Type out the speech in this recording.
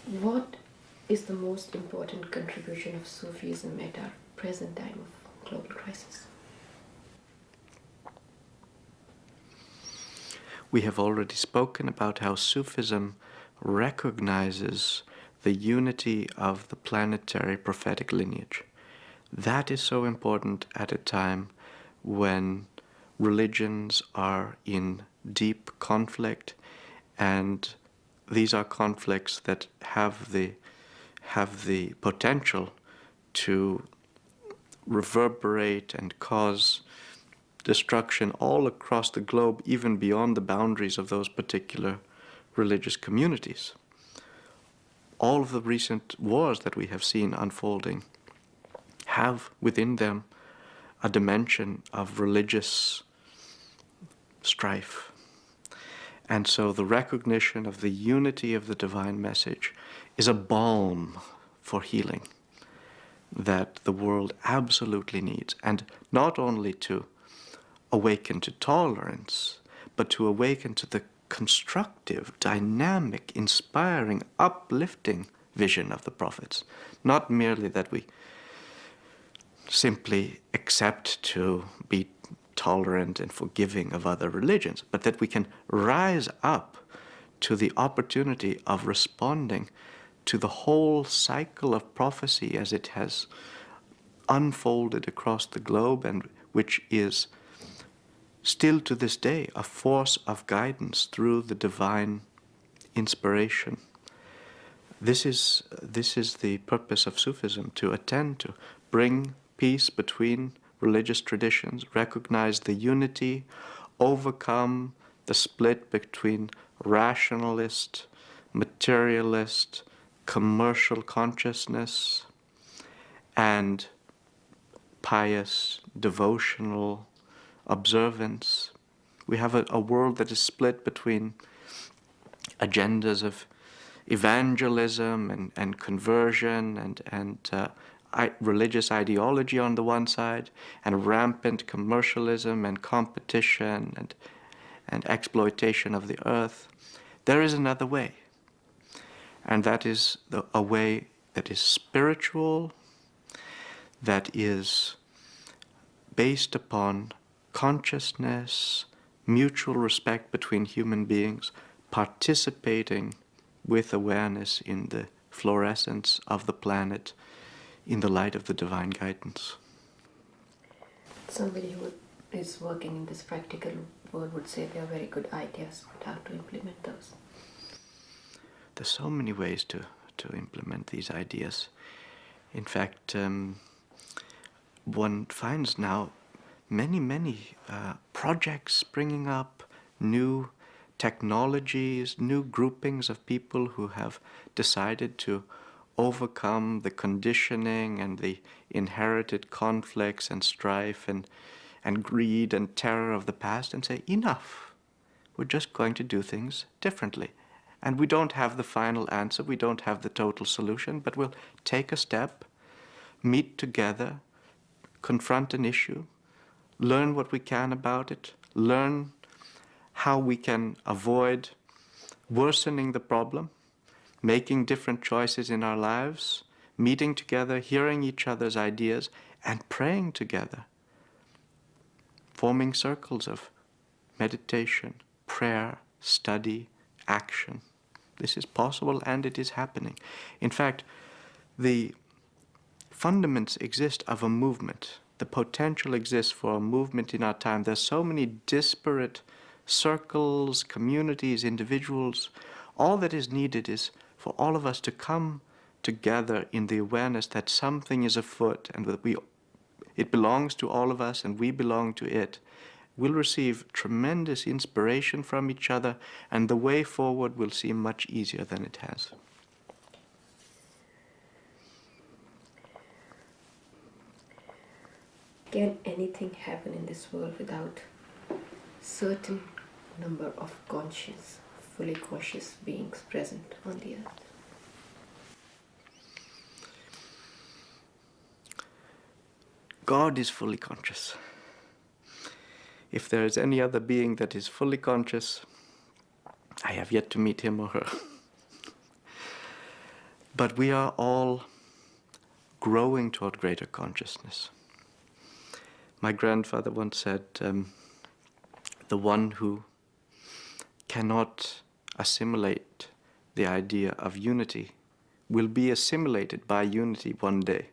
What is the most important contribution of Sufism at our present time of global crisis? We have already spoken about how Sufism recognizes the unity of the planetary prophetic lineage. That is so important at a time when religions are in deep conflict, and these are conflicts that have the potential to reverberate and cause destruction all across the globe, even beyond the boundaries of those particular religious communities. All of the recent wars that we have seen unfolding have within them a dimension of religious strife. And so the recognition of the unity of the divine message is a balm for healing that the world absolutely needs, and not only to awaken to tolerance, but to awaken to the constructive, dynamic, inspiring, uplifting vision of the prophets. Not merely that we simply accept to be tolerant and forgiving of other religions, but that we can rise up to the opportunity of responding to the whole cycle of prophecy as it has unfolded across the globe, and which is still to this day a force of guidance through the divine inspiration. This is the purpose of Sufism, to attend to, bring peace between religious traditions, recognize the unity, overcome the split between rationalist, materialist, commercial consciousness, and pious, devotional observance. We have a world that is split between agendas of evangelism and conversion and religious ideology on the one side, and rampant commercialism and competition and exploitation of the earth. There is another way, and that is a way that is spiritual, that is based upon consciousness, mutual respect between human beings, participating with awareness in the fluorescence of the planet in the light of the divine guidance. Somebody who is working in this practical world would say they are very good ideas, but how to implement those? There's so many ways to implement these ideas. In fact, one finds now many projects springing up, new technologies, new groupings of people who have decided to overcome the conditioning and the inherited conflicts and strife and greed and terror of the past, and say, enough. We're just going to do things differently. And we don't have the final answer, we don't have the total solution, but we'll take a step, meet together, confront an issue, learn what we can about it, learn how we can avoid worsening the problem, making different choices in our lives, meeting together, hearing each other's ideas, and praying together, forming circles of meditation, prayer, study, action. This is possible, and it is happening. In fact, the fundaments exist of a movement. The potential exists for a movement in our time. There's so many disparate circles, communities, individuals. All that is needed is for all of us to come together in the awareness that something is afoot and that it belongs to all of us and we belong to it. We'll receive tremendous inspiration from each other, and the way forward will seem much easier than it has. Can anything happen in this world without certain number of conscious, fully conscious beings present on the earth? God is fully conscious. If there is any other being that is fully conscious, I have yet to meet him or her. But we are all growing toward greater consciousness. My grandfather once said, the one who cannot assimilate the idea of unity will be assimilated by unity one day.